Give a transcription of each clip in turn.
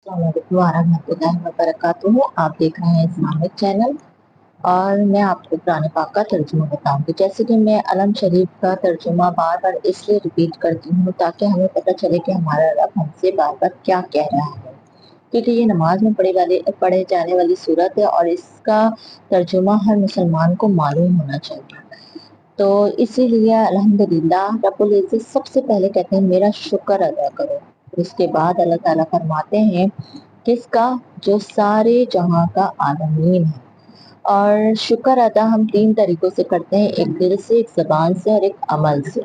अस्सलामुअलैकुम वरहमतुल्लाहि वबरकातुहू। आप देख रहे हैं इस्लामिक चैनल और मैं आपको कुरान पाक का तर्जुमा बताऊंगी। जैसे कि मैं अलम शरीफ का तर्जुमा बार बार इसलिए रिपीट करती हूँ ताकि हमें पता चले कि हमारा रब हमसे बार बार क्या कह रहा है, क्योंकि ये नमाज में पढ़े जाने वाली सूरत है और इसका तर्जुमा हर मुसलमान को मालूम होना चाहिए। तो इसीलिए अल्हम्दुलिल्लाह रब्बुल इज्जत सबसे पहले कहते हैं मेरा शुक्र अदा करो। उसके बाद अल्लाह ताला फरमाते हैं किसका, जो सारे जहां का आलमीन है। और शुक्र अदा हम तीन तरीकों से करते हैं, एक दिल से, एक जबान से और एक अमल से।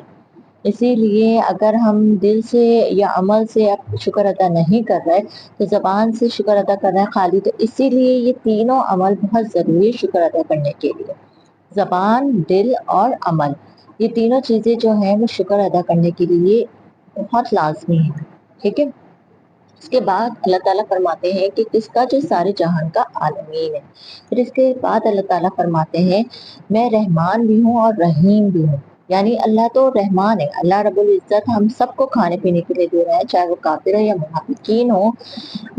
इसीलिए अगर हम दिल से या अमल से अब शुक्र अदा नहीं कर रहे तो जबान से शुक्र अदा कर रहे हैं खाली, तो इसीलिए ये तीनों अमल बहुत ज़रूरी है शुक्र अदा करने के लिए। जबान, दिल और अमल, ये तीनों चीज़ें जो हैं वो शुक्र अदा करने के लिए बहुत लाजमी है। ठीक है। इसके बाद अल्लाह ताला फरमाते हैं कि किसका, जो सारे जहान का आलमीन है। फिर इसके बाद अल्लाह ताला फरमाते हैं मैं रहमान भी हूँ और रहीम भी हूँ। यानी अल्लाह तो रहमान है, अल्लाह रब्बुल इज्जत हम सबको खाने पीने के लिए दे रहा है, चाहे वो काफिर हो या मुनाफिकीन हो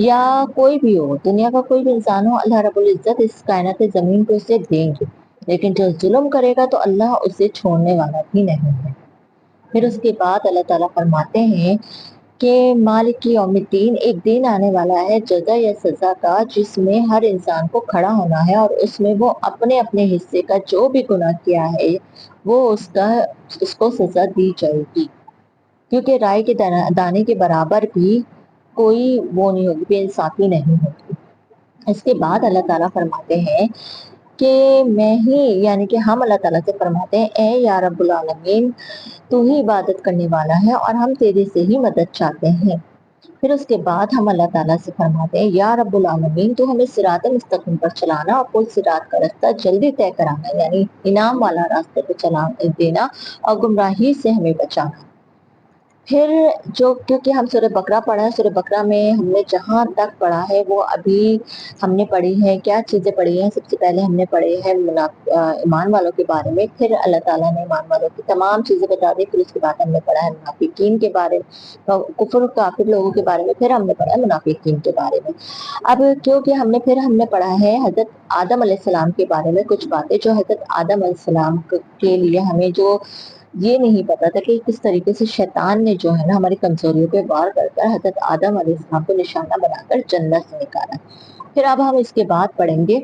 या कोई भी हो, दुनिया का कोई भी इंसान हो, अल्लाह रब्बुल इज्जत इस कायनात जमीन को उसे देंगे। लेकिन जो जुल्म करेगा तो अल्लाह उसे छोड़ने वाला भी नहीं है। फिर उसके बाद अल्लाह ताला फरमाते हैं कि मालिक की यौमिद्दीन, एक दिन आने वाला है जजा या सजा का, जिसमें हर इंसान को खड़ा होना है और उसमें वो अपने अपने हिस्से का जो भी गुनाह किया है वो उसको सजा दी जाएगी। क्योंकि राय के दाने के बराबर भी कोई वो नहीं होगी, बेइंसाफी नहीं होगी। इसके बाद अल्लाह ताला फरमाते हैं कि मैं ही, यानी कि हम अल्लाह ताला से फरमाते हैं ए या रब्बुल आलमीन, तू ही इबादत करने वाला है और हम तेरे से ही मदद चाहते हैं। फिर उसके बाद हम अल्लाह ताला से फरमाते हैं या रब्बुल आलमीन, तू हमें सिरात मुस्तकीम पर चलाना और पुल सिरात का रास्ता जल्दी तय कराना, यानी इनाम वाला रास्ते पे चला देना और गुमराही से हमें बचाना। फिर जो, क्योंकि हम सूरह बकरा पढ़ा है, सूरह बकरा में हमने जहाँ तक पढ़ा है वो अभी हमने पढ़ी है, क्या चीज़ें पढ़ी हैं। सबसे पहले हमने पढ़े हैं ईमान वालों के बारे में, फिर अल्लाह ताला ने ईमान वालों की तमाम चीज़ें बता दी। फिर उसके बाद हमने पढ़ा है मुनाफिकीन के बारे में, कुफर काफिर लोगों के बारे में, फिर हमने पढ़ा है मुनाफिकीन के बारे में। अब क्योंकि हमने पढ़ा है हजरत आदम अलैहिस्सलाम के बारे में कुछ बातें, जो हजरत आदम अलैहिस्सलाम के लिए हमें जो ये नहीं पता था कि किस तरीके से शैतान ने जो है ना हमारी कमजोरियों पे वार करकर हजरत आदम अलैहिस्सलाम को निशाना बनाकर जन्नत से निकाला। फिर अब हम इसके बाद पढ़ेंगे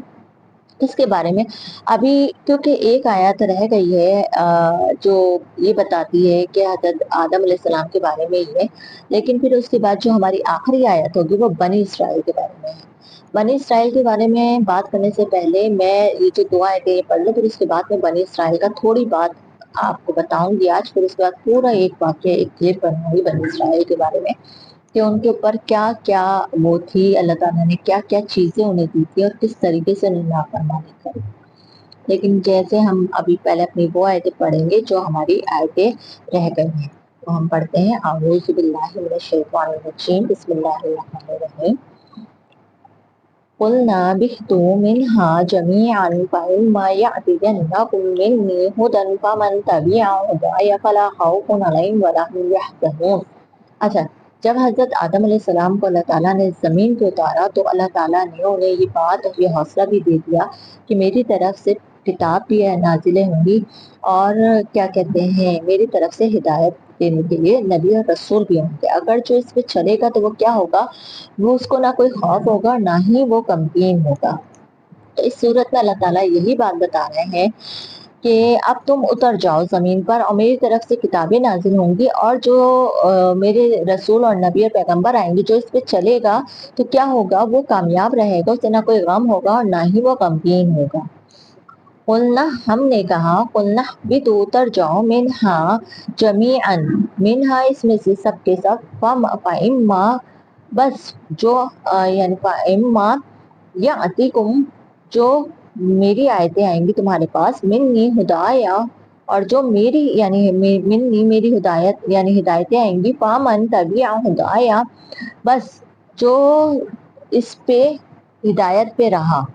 इसके बारे में। अभी क्योंकि एक आयत रह गई है जो ये बताती है कि हजरत आदम अलैहिस्सलाम के बारे में ही है, लेकिन फिर उसके बाद जो हमारी आखिरी आयत होगी वो बनी इसराइल के बारे में है। बनी इसराइल के बारे में बात करने से पहले मैं ये जो दो आयतें ये पढ़ लूँ, फिर उसके बाद में बनी इसराइल का थोड़ी बात आपको बताऊंगी आज। फिर उसके बाद पूरा एक वाक्य एक क्लियर करूंगी बनी इसराइल के बारे में कि उनके ऊपर क्या क्या वो थी, अल्लाह ताला ने क्या क्या चीजें उन्हें दी थी और किस तरीके से उन्हें नाफरमानी करी। लेकिन जैसे हम अभी पहले अपनी वो आयतें पढ़ेंगे जो हमारी आयतें रह गई हैं, तो हम पढ़ते हैं औज़ु बिल्लाहि मिनश शैतानिर रजीम, बिस्मिल्लाहिर रहमानिर रहीम। कुलना बिहतु मिन्हा जमीअन फइम्मा यअतियन्नकुम मिन्नी हुदन फमन तबिअ हुदाया फला खौफुन अलैहिम वला हुम यहज़नून। अच्छा, जब हजरत आदम अलैहिस्सलाम को अल्लाह ताला ने ज़मीन पे उतारा तो अल्लाह ताला ने उन्हें ये बात और ये हौसला भी दे दिया कि मेरी तरफ से किताब भी नाजिलें होंगी और क्या कहते हैं मेरी तरफ से हिदायत देने के लिए नबी और रसूल भी होंगे। अगर जो इस पे चलेगा तो वो क्या होगा, वो उसको ना कोई खौफ होगा ना ही वो गमगीन होगा। तो इस सूरत में अल्लाह ताला यही बात बता रहे हैं कि अब तुम उतर जाओ जमीन पर और मेरी तरफ से किताबें नाजिल होंगी और जो मेरे रसूल और नबी और पैगंबर आएंगे, जो इस पे चलेगा तो क्या होगा, वो कामयाब रहेगा, उसे ना कोई गम होगा और ना ही वो गमगीन होगा। कुलना, हमने कहा, कुलना भी तो उतर जाओ, मिनहा जमीअन, मिनहा इसमें से सब के सब, फइम्मा बस जो यानी फइम्मा या अतिकुम, जो मेरी आयतें आएंगी तुम्हारे पास, मिन्नी हुदाया, और जो मेरी यानी मिन्नी मेरी हिदायत यानी हिदायतें आएंगी, फामन तबिया हुदाया, बस जो इस पे हिदायत पे रहा,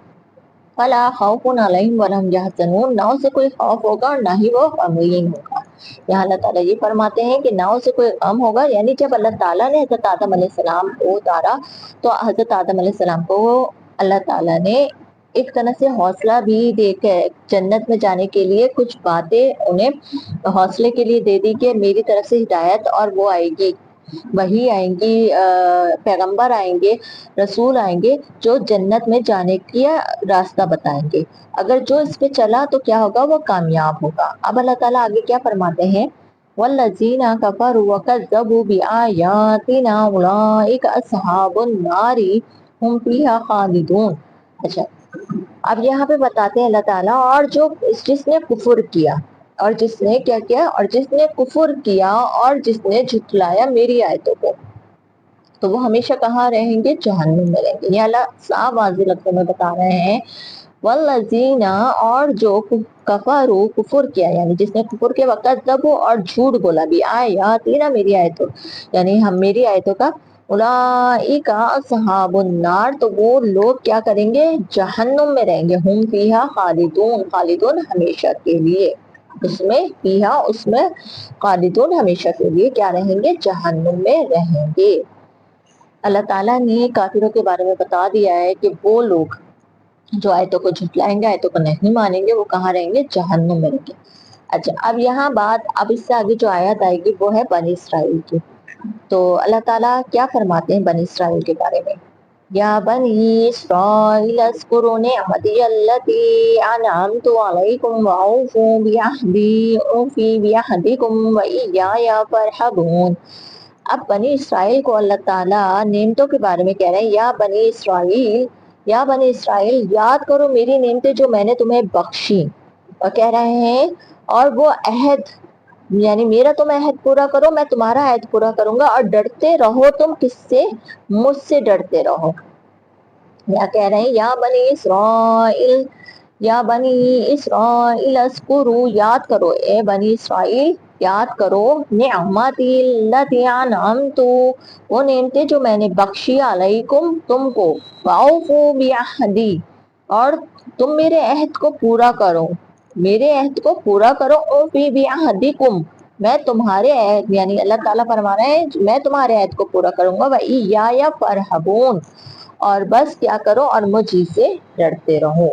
फला खौफुन अलैहिम वला हुम यहज़नून, ना उसे कोई खौफ होगा और ना ही वो गमगीन होगा। یہاں اللہ تعالیٰ یہ فرماتے ہیں کہ نہ اسے کوئی غم ہوگا، یعنی جب اللہ تعالیٰ نے حضرت آدم علیہ السلام کو اتارا تو حضرت آدم علیہ السلام کو اللہ تعالیٰ نے ایک طرح سے حوصلہ بھی دے کے جنت میں جانے کے لیے کچھ باتیں انہیں حوصلے کے لیے دے دی کہ میری طرف سے ہدایت اور وہ آئے گی، وہی آئیں گی، پیغمبر آئیں گے، رسول آئیں گے جو جنت میں جانے کی راستہ بتائیں گے، اگر جو اس پہ چلا تو کیا ہوگا، وہ کامیاب ہوگا۔ اب اللہ تعالیٰ آگے کیا فرماتے ہیں، وَالَّذِينَ كَفَرُوا وَكَذَّبُوا بِآيَاتِنَا أُولَٰئِكَ أَصْحَابُ النَّارِ هُمْ فِيهَا خَالِدُونَ۔ اچھا، اب یہاں پہ بتاتے ہیں اللہ تعالیٰ، اور جس نے کفر کیا اور جس نے کیا کیا، اور جس نے کفر کیا اور جس نے جھٹلایا میری آیتوں کو، تو وہ ہمیشہ کہاں رہیں گے، جہنم میں رہیں گے۔ یہ اللہ صاف واضح لفظوں میں بتا رہے ہیں، والذین، اور جو کفروا، کفر کیا، یعنی جس نے کفر کے وقت وکذبوا، اور جھوٹ بولا، بآیاتنا، میری آیتوں، یعنی ہم میری آیتوں کا، اولئک اصحاب النار، تو وہ لوگ کیا کریں گے، جہنم میں رہیں گے، ہم فیہا خالدون، خالدون ہمیشہ کے لیے، اس میں فیہا، اس میں خالدون ہمیشہ کے لیے کیا رہیں گے، جہنم میں رہیں گے۔ اللہ تعالیٰ نے کافروں کے بارے میں بتا دیا ہے کہ وہ لوگ جو آیتوں کو جھٹلائیں گے، آیتوں کو نہیں مانیں گے، وہ کہاں رہیں گے، جہنم میں رہیں گے۔ اچھا، اب یہاں بات، اب اس سے آگے جو آیت آئے گی وہ ہے بنی اسرائیل کی۔ تو اللہ تعالیٰ کیا فرماتے ہیں بنی اسرائیل کے بارے میں، یا بنی اسرائیل اذکروا نعمتی التی انعمت علیکم واوفوا بعہدی اوفی بعہدکم وایای فارہبون۔ اب بنی اسرائیل کو اللہ تعالیٰ نعمتوں کے بارے میں کہہ رہے ہیں، یا بنی اسرائیل، یا بنی اسرائیل یاد کرو میری نعمتیں جو میں نے تمہیں بخشی، اور کہہ رہے ہیں اور وہ عہد، یعنی میرا تم عہد پورا کرو، میں تمہارا عہد پورا کروں گا، اور ڈرتے رہو، تم کس سے، مجھ سے ڈرتے رہو۔ یا کہہ رہے ہیں یا بنی اسرائیل، یا بنی اسرائیل اذکروا، یاد کرو اے بنی اسرائیل، یاد کرو نعمتی التی انعمت، وہ نعمتیں جو میں نے بخشی، علیکم، تم کو، واوفوا بعہدی، اور تم میرے عہد کو پورا کرو، میرے عہد کو پورا کرو، اوفی بعہدکم، میں تمہارے عہد، یعنی اللہ تعالیٰ فرما رہے ہیں میں تمہارے عہد کو پورا کروں گا، وایای فارہبون، اور بس کیا کرو، اور مجھ ہی سے ڈرتے رہو۔